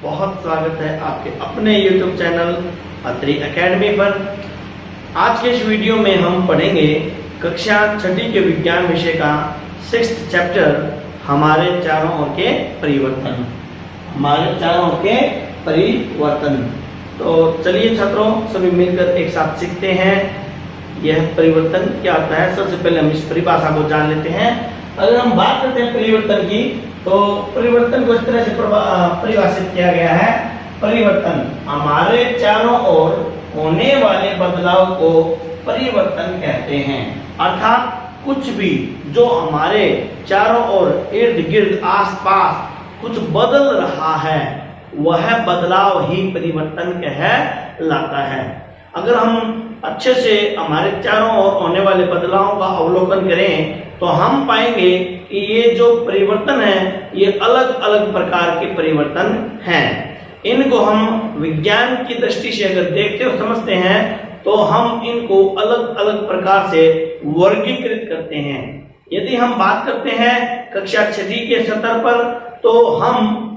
बहुत स्वागत है आपके अपने YouTube चैनल अत्रि एकेडमी पर। आज के इस वीडियो में हम पढ़ेंगे कक्षा 6ठी के विज्ञान विषय का 6th चैप्टर हमारे चारों ओर के परिवर्तन। हमारे चारों ओर के परिवर्तन। तो चलिए छात्रों, सभी मिलकर एक साथ सीखते हैं यह परिवर्तन क्या होता है। सबसे पहले हम इस परिभाषा को जान लेते हैं। अगर हम बात करते हैं परिवर्तन की, तो परिवर्तन को इस तरह से परिभाषित किया गया है। परिवर्तन हमारे चारों ओर होने वाले बदलाव को परिवर्तन कहते हैं। अर्थात कुछ भी जो हमारे चारों ओर इर्द गिर्द आसपास कुछ बदल रहा है, वह बदलाव ही परिवर्तन कहलाता है। अगर हम अच्छे से हमारे चारों ओर होने वाले बदलावों का अवलोकन करें तो हम पाएंगे कि ये जो परिवर्तन है ये अलग अलग प्रकार के परिवर्तन हैं। इनको हम विज्ञान की दृष्टि से अगर देखते और समझते हैं तो हम इनको अलग अलग प्रकार से वर्गीकृत करते हैं। यदि हम बात करते हैं कक्षा 6ठी के स्तर पर, तो हम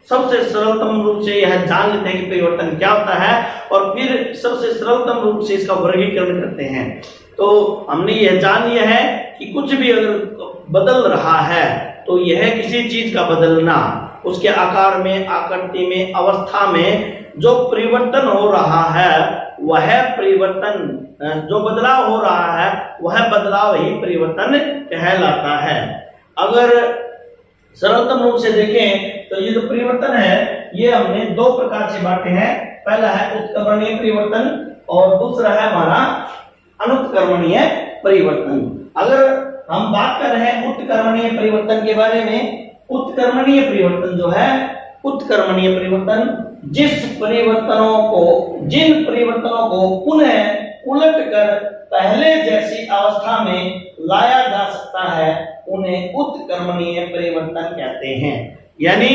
सबसे सरलतम रूप से यह जान लेते हैं कि परिवर्तन क्या होता है और फिर सबसे सरलतम रूप से इसका वर्गीकरण करते हैं। तो हमने यह जान लिया है कि कुछ भी अगर बदल रहा है तो यह किसी चीज का बदलना, उसके आकार में, आकृति में, अवस्था में जो परिवर्तन हो रहा है वह परिवर्तन, जो बदलाव हो रहा है वह बदलाव ही परिवर्तन कहलाता है। अगर सरलतम रूप से देखें तो ये जो परिवर्तन है ये हमने दो प्रकार से बांटे हैं। पहला है उत्क्रमणीय परिवर्तन और दूसरा है हमारा अनुत्क्रमणीय परिवर्तन। अगर हम बात कर रहे हैं उत्क्रमणीय परिवर्तन के बारे में, उत्क्रमणीय परिवर्तन जो है, उत्क्रमणीय परिवर्तन जिन परिवर्तनों को पुनः उलट कर पहले जैसी अवस्था में लाया जा सकता है उन्हें उत्क्रमणीय परिवर्तन कहते हैं। यानी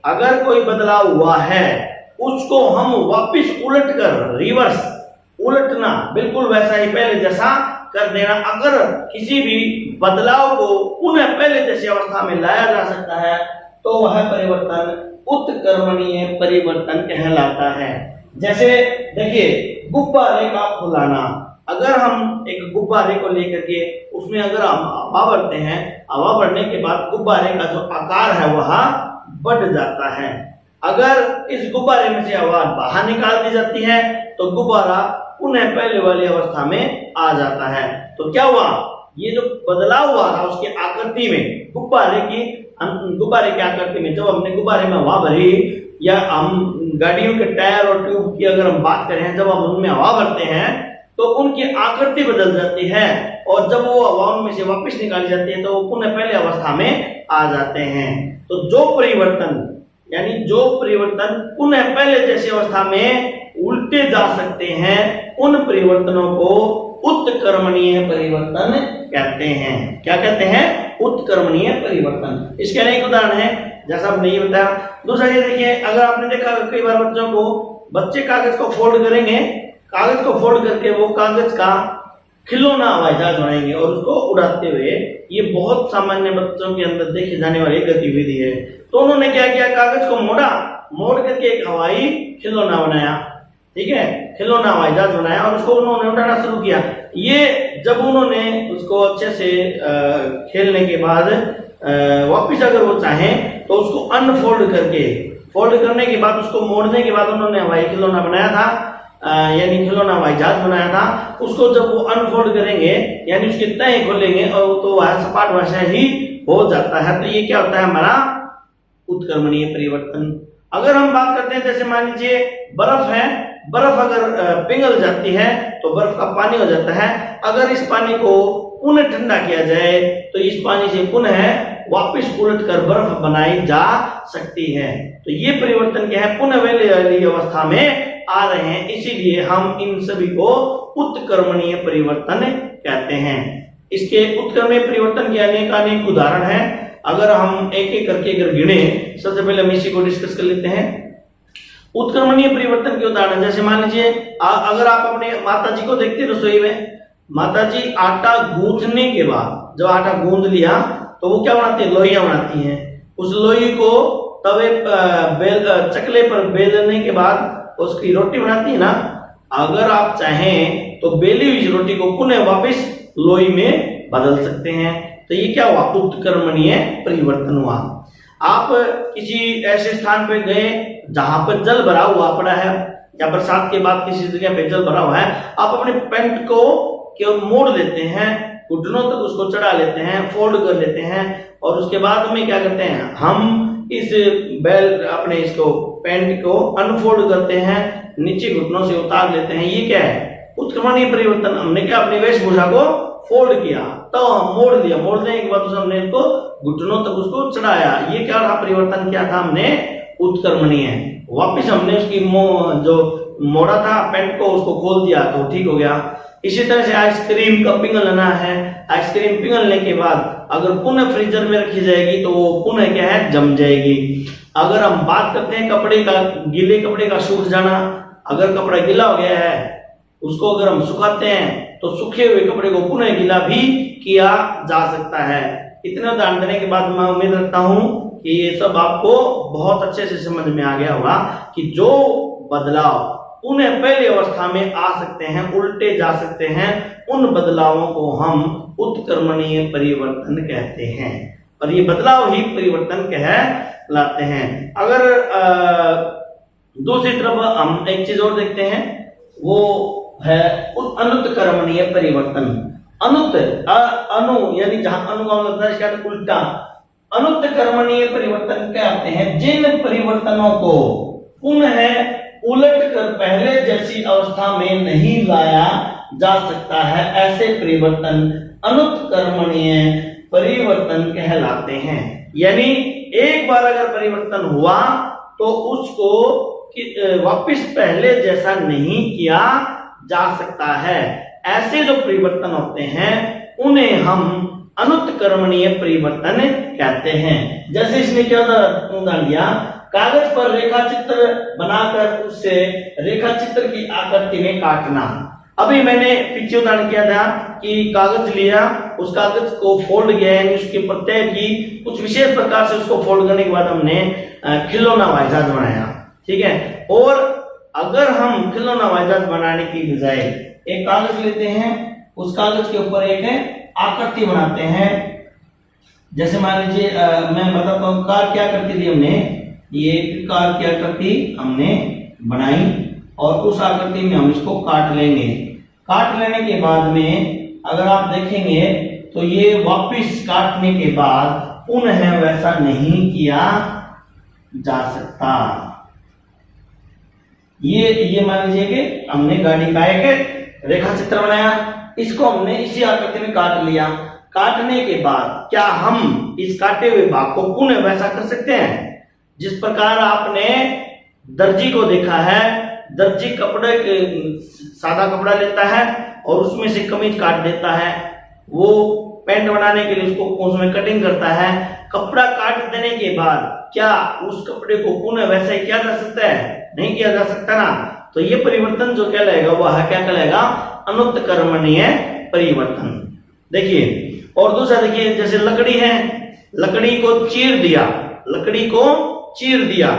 अगर कोई बदलाव हुआ है उसको हम वापस उलट कर, रिवर्स उलटना, बिल्कुल वैसा ही पहले जैसा कर देना। अगर किसी भी बदलाव को पुनः पहले जैसी अवस्था में लाया जा सकता है तो वह परिवर्तन उत्क्रमणीय परिवर्तन कहलाता है। जैसे देखिए, गुब्बारे का फुलाना। अगर हम एक गुब्बारे को लेकर के उसमें अगर हम हवा भरते हैं, हवा भरने के बाद गुब्बारे का जो आकार है वह बढ़ जाता है। अगर इस गुब्बारे में से हवा बाहर निकाल दी जाती है तो गुब्बारा पुनः पहले वाली अवस्था में आ जाता है। तो क्या हुआ, ये जो बदलाव हुआ था उसकी आकृति में, गुब्बारे की आकृति में, जब हमने गुब्बारे में हवा भरी, या हम गाड़ियों के टायर और ट्यूब की अगर हम बात करें, जब हम उनमें हवा भरते हैं तो उनकी आकृति बदल जाती है और जब वो हवा उनमें से वापस निकाली जाती है तो वो पुनः पहले अवस्था में आ जाते हैं। तो जो परिवर्तन पुनः पहले जैसी अवस्था में उल्टे जा सकते हैं उन परिवर्तनों को उत्क्रमणीय परिवर्तन कहते हैं। क्या कहते हैं? उत्क्रमणीय परिवर्तन। इसके अनेक उदाहरण हैं, जैसा आपने ये बताया। दूसरा ये देखिए, अगर आपने देखा कई बार बच्चे कागज को फोल्ड करेंगे, कागज को फोल्ड करके वो कागज का खिलौना हवाई जहाज बनाएंगे और उसको उड़ाते हुए, ये बहुत सामान्य बच्चों के अंदर देखी जाने वाली गतिविधि है। तो उन्होंने क्या किया, कागज को मोड़ करके एक हवाई खिलौना बनाया। ठीक है, खिलौना हवाई जहाज बनाया और उसको उन्होंने उड़ाना शुरू किया। ये जब उन्होंने उसको अच्छे से खेलने के बाद वापिस अगर वो चाहें तो उसको अनफोल्ड करके, फोल्ड करने के बाद उसको मोड़ने के बाद उन्होंने हवाई खिलौना बनाया था, यानी खिलौना हवाई जहाज बनाया था। उसको जब वो अनफोल्ड करेंगे यानी उसके तय खोलेंगे और तो वह सपाट वैसा ही हो जाता है। तो ये क्या होता है, हमारा उत्क्रमणीय परिवर्तन। अगर हम बात करते हैं, जैसे मान लीजिए बर्फ है, बर्फ अगर पिघल जाती है तो बर्फ का पानी हो जाता है। अगर इस पानी को पुनः ठंडा किया जाए तो इस पानी से पुनः वापस उलट कर बर्फ बनाई जा सकती है। तो ये परिवर्तन क्या है, पुनः वाली अवस्था में आ रहे हैं, इसीलिए हम इन सभी को उत्क्रमणीय परिवर्तन कहते हैं। इसके उत्क्रमणीय परिवर्तन के अनेक उदाहरण हैं। अगर हम एक एक करके अगर गिने, सबसे पहले हम इसी को डिस्कस कर लेते हैं। उत्क्रमणीय परिवर्तन के उदाहरण, जैसे मान लीजिए अगर आप अपने माता जी को देखते रसोई में, माता जी आटा गूंथने के बाद, जब आटा गूंथ लिया तो वो क्या बनाती है, लोइयां बनाती हैं। उस लोई को तवे चकले पर बेलने के बाद उसकी रोटी बनाती है ना, अगर आप चाहें तो बेली हुई रोटी को पुनः वापस लोई में बदल सकते हैं। तो ये क्या हुआ, उत्कर्मणीय परिवर्तन हुआ। आप किसी ऐसे स्थान पे गए जहां पर जल भरा हुआ पड़ा है या बरसात के बाद किसी जगह पे जल भरा हुआ है, आप अपने पैंट को केवल मोड़ लेते हैं, घुटनों तक उसको चढ़ा लेते हैं, फोल्ड कर लेते हैं और उसके बाद में क्या करते हैं, हम इस बेल अपने इसको पैंट को अनफोल्ड करते हैं, नीचे घुटनों से उतार लेते हैं। ये क्या है, उत्क्रमणीय परिवर्तन। हमने क्या अपनी वेशभूषा को फोल्ड किया, तो हम मोड़ लिया, मोड़ने के बाद हमने इसको घुटनों तक उसको चढ़ाया। ये क्या था, परिवर्तन किया था हमने, उत्क्रमणीय। वापिस हमने उसकी जो मोड़ा था पैंट को उसको खोल दिया तो ठीक हो गया। इसी तरह से आइसक्रीम का पिघलना है, आइसक्रीम पिघलने के बाद अगर पुनः फ्रीजर में रखी जाएगी तो वो पुनः क्या है, जम जाएगी। अगर हम बात करते हैं कपड़े का, गीले कपड़े का सूख जाना, अगर कपड़ा गीला हो गया है उसको अगर हम सुखाते हैं तो सूखे हुए कपड़े को पुनः गीला भी किया जा सकता है। इतना उदाहरण देने के बाद मैं उम्मीद रखता हूं कि ये सब आपको बहुत अच्छे से समझ में आ गया होगा कि जो बदलाव उन्हें पहली अवस्था में आ सकते हैं, उल्टे जा सकते हैं, उन बदलावों को हम उत्क्रमणीय परिवर्तन कहते हैं और ये बदलाव ही परिवर्तन कहलाते हैं। अगर दूसरी तरफ हम एक चीज और देखते हैं, वो है अनुत्क्रमणीय परिवर्तन। अनु यानी जहां अनु का मतलब है इसका उल्टा। अनुत्क्रमणीय परिवर्तन कहते हैं जिन परिवर्तनों को पुनः उलट कर पहले जैसी अवस्था में नहीं लाया जा सकता है, ऐसे परिवर्तन अनुत्क्रमणीय परिवर्तन कहलाते हैं। यानी एक बार अगर परिवर्तन हुआ तो उसको वापस पहले जैसा नहीं किया जा सकता है। ऐसे जो परिवर्तन होते हैं उन्हें हम अनुत्क्रमणीय परिवर्तन कहते हैं। जैसे इसमें क्या उदाहरण दिया, कागज पर रेखा चित्र बनाकर उससे रेखा चित्र की आकृति में काटना। अभी मैंने पीछे उदाहरण किया था कि कागज लिया, उस कागज को फोल्ड किया, यानी उसकी प्रत्यय की कुछ विशेष प्रकार से उसको फोल्ड करने के बाद हमने खिलौना हवाई जहाज बनाया, ठीक है। और अगर हम खिलौना हवाई जहाज बनाने की बजाय एक कागज लेते हैं, उस कागज के ऊपर एक आकृति बनाते हैं, जैसे मान लीजिए मैं बताता हूँ, कार की आकृति दी हमने, ये कार की आकृति हमने बनाई और उस आकृति में हम इसको काट लेंगे। काट लेने के बाद में अगर आप देखेंगे तो ये वापिस काटने के बाद पुनः वैसा नहीं किया जा सकता। ये मान लीजिए कि हमने गाड़ी का एक रेखा चित्र बनाया, इसको हमने इसी आकृति में काट लिया। काटने के बाद क्या हम इस काटे हुए भाग को पुनः वैसा कर सकते हैं? जिस प्रकार आपने दर्जी को देखा है, दर्जी कपड़े सादा कपड़ा लेता है और उसमें से कमीज काट देता है, वो पैंट बनाने के लिए उसको उसमें कटिंग करता है। कपड़ा काट देने के बाद क्या उस कपड़े को पुनः वैसा ही किया जा सकता है? नहीं किया जा सकता ना। तो ये परिवर्तन जो कहलाएगा वह क्या कहलाएगा? अनुत्क्रमणीय परिवर्तन। देखिए, और दूसरा देखिए, जैसे लकड़ी है, लकड़ी को चीर दिया, लकड़ी को चीर दिया,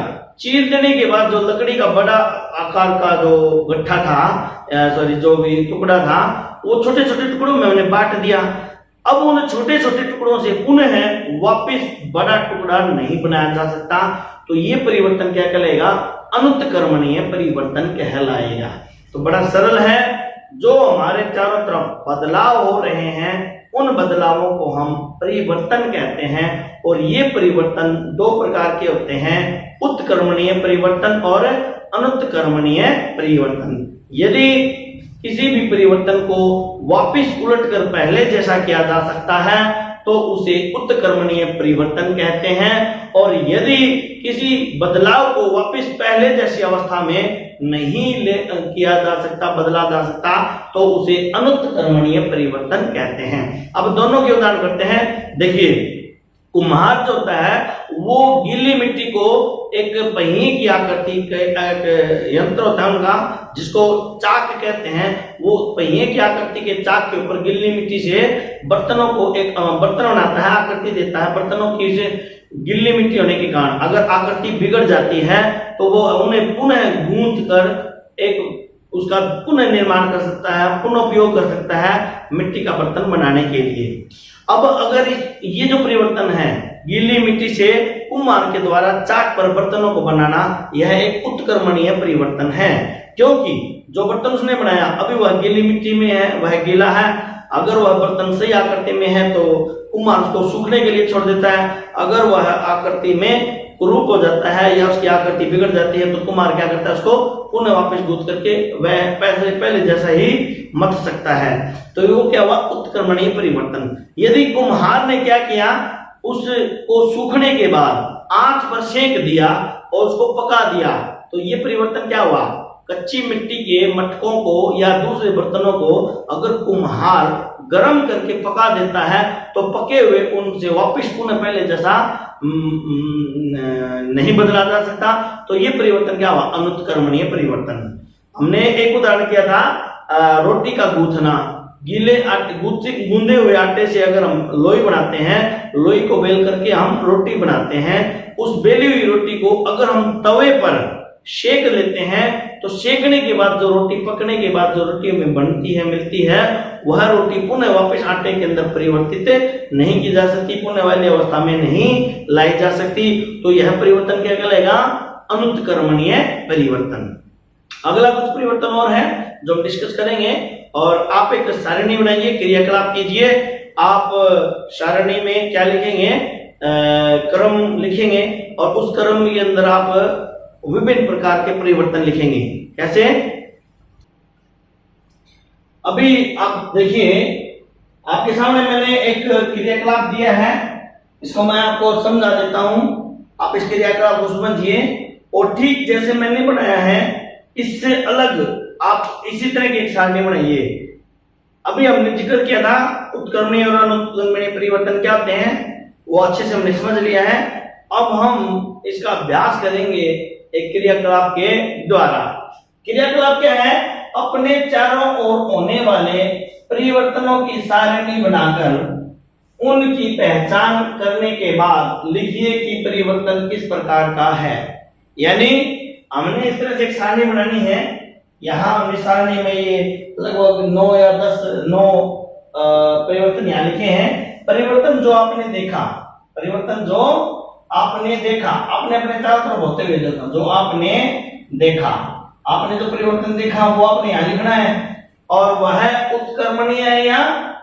चीर देने के बाद जो लकड़ी का बड़ा आकार का जो गट्ठा था, सॉरी जो भी टुकड़ा था, वो छोटे छोटे टुकड़ों में हमने बांट दिया। अब उन छोटे छोटे टुकड़ों से पुनः वापस बड़ा टुकड़ा नहीं बनाया जा सकता। तो ये परिवर्तन क्या कहलाएगा? अनुत्क्रमणीय परिवर्तन कहलाएगा। तो बड़ा सरल है, जो हमारे चारों तरफ बदलाव हो रहे हैं उन बदलावों को हम परिवर्तन कहते हैं। और ये परिवर्तन दो प्रकार के होते हैं, उत्क्रमणीय परिवर्तन और अनुत्क्रमणीय परिवर्तन। यदि किसी भी परिवर्तन को वापस उलटकर पहले जैसा किया जा सकता है तो उसे उत्क्रमणीय परिवर्तन कहते हैं। और यदि किसी बदलाव को वापस पहले जैसी अवस्था में नहीं किया जा सकता, बदला जा सकता, तो उसे अनुत्क्रमणीय परिवर्तन कहते हैं। अब दोनों के उदाहरण करते हैं। देखिए, कुम्हार जो होता है वो गीली मिट्टी को एक पहिए की आकृति का यंत्र होता है उनका, जिसको चाक कहते हैं। वो पहिए की आकृति के चाक के ऊपर गीली मिट्टी से बर्तनों को एक बर्तन बनाता है, आकृति देता है, बर्तनों की से गीली मिट्टी होने के कारण अगर आकृति बिगड़ जाती है तो वो उन्हें पुनः गूंथ कर एक उसका पुनः निर्माण कर सकता है, पुनः उपयोग कर सकता है मिट्टी का बर्तन बनाने के लिए। अब अगर ये जो परिवर्तन है गीली मिट्टी से कुम्हार के द्वारा चाक पर बर्तनों को बनाना, यह एक उत्क्रमणीय परिवर्तन है, क्योंकि जो बर्तन उसने बनाया अभी वह गीली मिट्टी में है, वह गीला है। अगर वह बर्तन सही आकृति में है तो कुम्हार उसको सूखने के लिए छोड़ देता है। अगर वह आकृति में कुरूप हो जाता है या उसकी आकृति बिगड़ जाती है तो कुम्हार क्या करता है, उसको पुनः वापस गूंथ करके वह पहले जैसा ही मथ सकता है। तो वो क्या हुआ, उत्क्रमणीय परिवर्तन। यदि कुम्हार ने क्या किया, उसको सूखने के बाद आंच पर सेंक दिया और उसको पका दिया, तो ये परिवर्तन क्या हुआ, कच्ची मिट्टी के मटकों को या दूसरे बर्तनों को अगर कुम्हार गर्म करके पका देता है तो पके हुए उनसे वापस पुनः पहले जैसा नहीं बदला जा सकता। तो ये परिवर्तन क्या हुआ, अनुत्क्रमणीय परिवर्तन। हमने एक उदाहरण किया था रोटी का गूंथना। गीले आटे गूंदे हुए आटे से अगर हम लोई बनाते हैं, लोई को बेल करके हम रोटी बनाते हैं, उस बेली हुई रोटी को अगर हम तवे पर सेक लेते हैं तो सेकने के बाद जो रोटी, पकने के बाद जो रोटी में बनती है, मिलती है, वह रोटी पुनः वापस आटे के अंदर परिवर्तित नहीं की जा सकती, पुनः वाली अवस्था में नहीं लाई जा सकती। तो यह परिवर्तन क्या कहलाएगा, अनुत्क्रमणीय परिवर्तन। अगला कुछ परिवर्तन और है जो हम डिस्कस करेंगे। और आप एक सारणी बनाइए, क्रियाकलाप कीजिए। आप सारणी में क्या लिखेंगे, क्रम लिखेंगे और उस क्रम के अंदर आप विभिन्न प्रकार के परिवर्तन लिखेंगे। कैसे, अभी आप देखिए आपके सामने मैंने एक क्रियाकलाप दिया है, इसको मैं आपको समझा देता हूं, आप इस क्रियाकलाप को समझिए और ठीक जैसे मैंने बनाया है इससे अलग आप इसी तरह की एक सारणी बनाइए। अभी हमने जिक्र किया था उत्क्रमणीय और अनुत्क्रमणीय परिवर्तन क्या होते हैं, वो अच्छे से हमने समझ लिया है। अब हम इसका अभ्यास करेंगे एक क्रियाकलाप के द्वारा। क्रियाकलाप क्या है, अपने चारों ओर होने वाले परिवर्तनों की सारणी बनाकर उनकी पहचान करने के बाद लिखिए कि परिवर्तन किस प्रकार का है। यानी हमने इस तरह से एक सारणी बनानी है। यहाँ हमने सारणी में ये लगभग 9 या 9 परिवर्तन यहाँ लिखे हैं। परिवर्तन जो आपने देखा, परिवर्तन जो आपने देखा, आपने अपने चारों तरफ होते हुए देखा, जो आपने देखा, आपने जो परिवर्तन देखा वो आपने यहाँ लिखना है और वह उत्क्रमणीय है या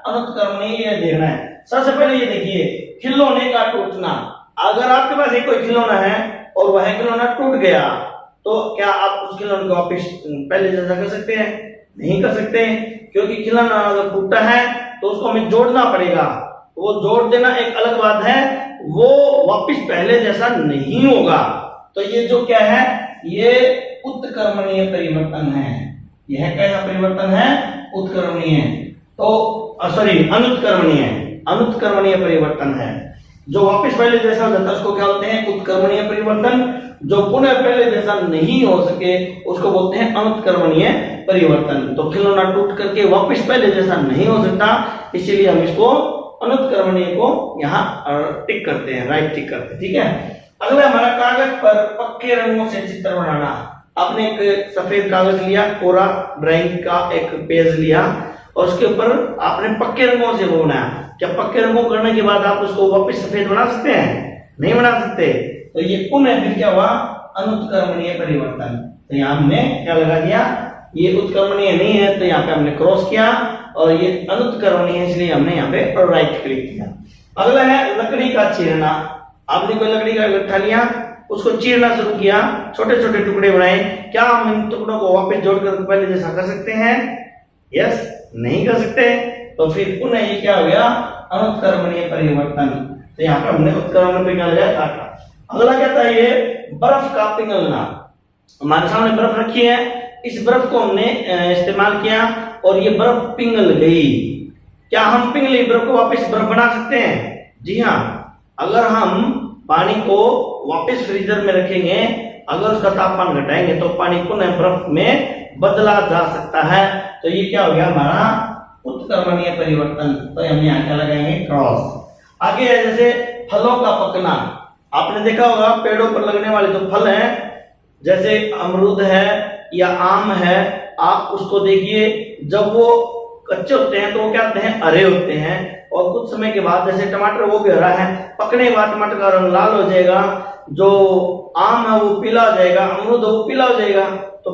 अनुत्क्रमणीय है देखना है। सबसे पहले ये देखिए, खिलौने का टूटना। अगर आपके पास एक कोई खिलौना है और वह खिलौना टूट गया तो क्या आप उस खिलौने को वापस पहले जैसा कर सकते हैं? नहीं कर सकते, क्योंकि खिलौना अगर टूटा है तो उसको हमें जोड़ना पड़ेगा। वो जोड़ देना एक अलग बात है, वो वापस पहले जैसा नहीं होगा। तो ये जो क्या है, ये उत्क्रमणीय परिवर्तन है। यह कैसा परिवर्तन है, उत्क्रमणीय। तो सॉरी अनुत्क्रमणीय, अनुत्क्रमणीय परिवर्तन है। जो वापस पहले जैसा हो जाता है उसको क्या बोलते हैं, उत्क्रमणीय परिवर्तन। जो पुनः पहले जैसा नहीं हो सके उसको बोलते हैं अनुत्क्रमणीय परिवर्तन। तो खिलौना टूट करके वापस पहले जैसा नहीं हो सकता, इसीलिए हम इसको अनुत्क्रमणीय को यहाँ टिक करते हैं, राइट टिक करते हैं। ठीक है। अगला हमारा कागज पर पक्के रंगों से चित्र बनाना। आपने एक सफेद कागज लिया, कोरा ड्राइंग का एक पेज लिया और उसके ऊपर आपने पक्के रंगों से वो बनाया। क्या पक्के रंगों करने के बाद आप उसको वापस सफेद बना सकते हैं? नहीं बना सकते। तो ये पुनः फिर क्या हुआ, अनुत्क्रमणीय परिवर्तन। तो यहाँ हमने क्या लगा दिया, ये उत्क्रमणीय नहीं है तो यहाँ पे हमने क्रॉस किया और ये अनुत्क्रमणीय है इसलिए हमने यहाँ पे राइट क्लिक किया। अगला है लकड़ी का चीरना। आपने कोई लकड़ी का गट्ठा लिया, उसको चीरना शुरू किया, छोटे छोटे टुकड़े बनाए। क्या हम इन टुकड़ों को वापस जोड़कर पहले जैसा कर सकते हैं? यस, नहीं कर सकते। तो फिर पुनः ये क्या हो गया, अनुत्क्रमणीय परिवर्तन। तो यहाँ पे हमने उत्क्रमण पे क्या लगाया, काटा। अगला क्या था, ये बर्फ का पिघलना। हमारे सामने बर्फ रखी है, इस बर्फ को हमने इस्तेमाल किया और ये बर्फ पिघल गई। क्या हम पिघली बर्फ को वापस बर्फ बना सकते हैं? जी हाँ। अगर हम पानी को वापस फ्रीजर में रखेंगे, अगर उसका तापमान घटाएंगे तो पानी पुनः बर्फ में बदला जा सकता है। तो ये क्या हो गया, हमारा उत्क्रमणीय परिवर्तन। तो हम यहाँ क्या लगाएंगे, क्रॉस। आगे है जैसे फलों का पकना। आपने देखा होगा पेड़ों पर लगने वाले जो फल हैं, जैसे अमरूद है या आम है, आप उसको देखिए, जब वो कच्चे होते हैं तो वो क्या होते हैं, हरे होते हैं, और कुछ समय के बाद, जैसे टमाटर वो भी हरा है, पकने के बाद टमाटर का रंग लाल हो जाएगा, जो आम है वो पीला हो जाएगा, अमरूद है वो पीला हो जाएगा। तो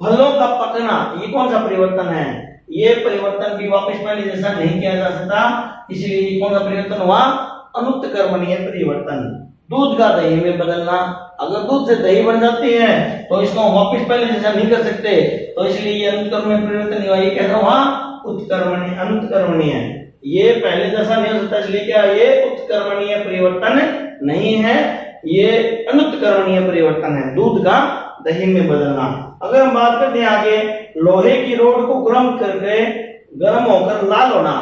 फलों का पकना ये कौन सा परिवर्तन है? ये परिवर्तन भी वापस पहले जैसा नहीं किया जा सकता, इसलिए ये कौन सा परिवर्तन हुआ? अनुत्क्रमणीय परिवर्तन। दूध का दही में बदलना, अगर दूध से दही बन जाती है तो इसको हम वापस पहले जैसा नहीं कर सकते, तो इसलिए ये अनुत्क्रमणीय परिवर्तन हुआ। ये कैसा हुआ? उत्क्रमणीय, अनुत्क्रमणीय। ये पहले जैसा नहीं हो सकता, इसलिए क्या ये उत्क्रमणीय परिवर्तन नहीं है, ये अनुत्क्रमणीय परिवर्तन है, दूध का दही में बदलना। अगर हम बात करते हैं आगे, लोहे की रोड को गर्म होकर लाल होना।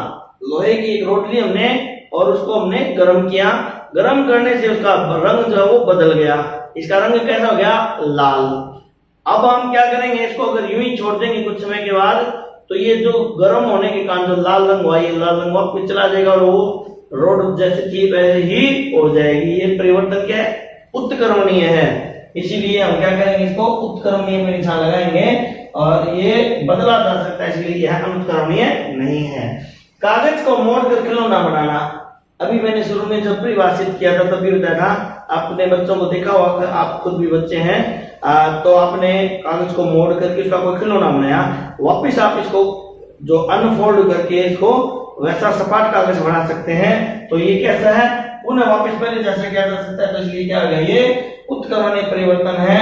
लोहे की एक रोड ली हमने और उसको हमने गर्म किया, गर्म करने से उसका रंग जो है वो बदल गया, इसका रंग कैसा हो गया? लाल। अब हम क्या करेंगे, इसको अगर यूं ही छोड़ देंगे कुछ समय के बाद, तो ये जो गर्म होने के कारण जो लाल रंग हुआ, ये लाल रंग वापस चला जाएगा और वो रोड जैसे थी वैसे ही हो जाएगी। ये परिवर्तन क्या है? उत्क्रमणीय है, इसीलिए हम क्या करेंगे, इसको उत्क्रमणीय में निशान लगाएंगे और ये बदला जा सकता है, इसलिए यह अनुत्क्रमणीय नहीं है। कागज को मोड़कर खिलौना बनाना। अभी मैंने शुरू में जब परिभाषित किया था तभी बताया था, आपने बच्चों को देखा होगा, आप खुद भी बच्चे हैं, तो आपने कागज को मोड़ करके उसका कोई खिलौना बनाया, वापिस आप इसको जो अनफोल्ड करके इसको वैसा सपाट कागज बना सकते हैं। तो ये कैसा है? पुनः वापस पहले जैसा किया जा सकता है, तो इसलिए क्या हो गया? ये उत्क्रमणीय परिवर्तन है,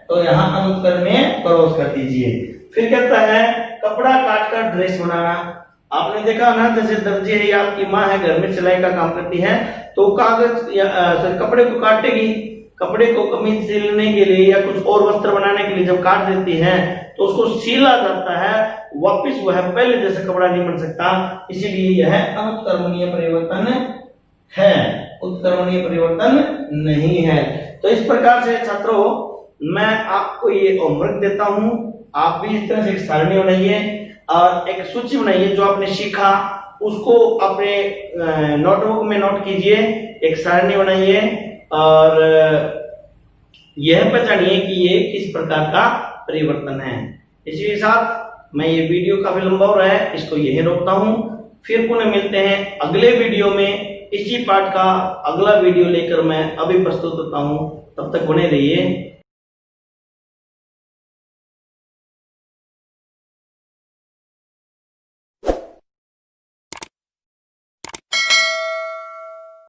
तो यहाँ अनुत्क्रमणीय क्रॉस कर दीजिए। फिर कहता है कपड़ा काटकर ड्रेस बनाना। आपने देखा ना, जैसे दर्जी है या आपकी माँ है, घर में सिलाई का काम करती है, तो कागज या कपड़े को काटेगी, कपड़े को कमीज सिलने के लिए या कुछ और वस्त्र बनाने के लिए जब काट देती है तो उसको सीला जाता है, वापिस वह पहले जैसा कपड़ा नहीं बन सकता, इसीलिए यह अनुत्क्रमणीय परिवर्तन है, उत्क्रमणीय परिवर्तन नहीं है। तो इस प्रकार से छात्रों, मैं आपको ये होमवर्क देता हूं, आप भी इस तरह से एक सारणी बनाइए और एक सूची बनाइए, जो आपने सीखा उसको अपने नोटबुक में नोट कीजिए, एक सारणी बनाइए और यह पहचानिए कि ये किस प्रकार का परिवर्तन है। इसी के साथ मैं ये वीडियो काफी लंबा हो रहा है, इसको यही रोकता हूं, फिर पुनः मिलते हैं अगले वीडियो में। इसी पाठ का अगला वीडियो लेकर मैं अभी प्रस्तुत होता हूं, तब तक बने रहिए।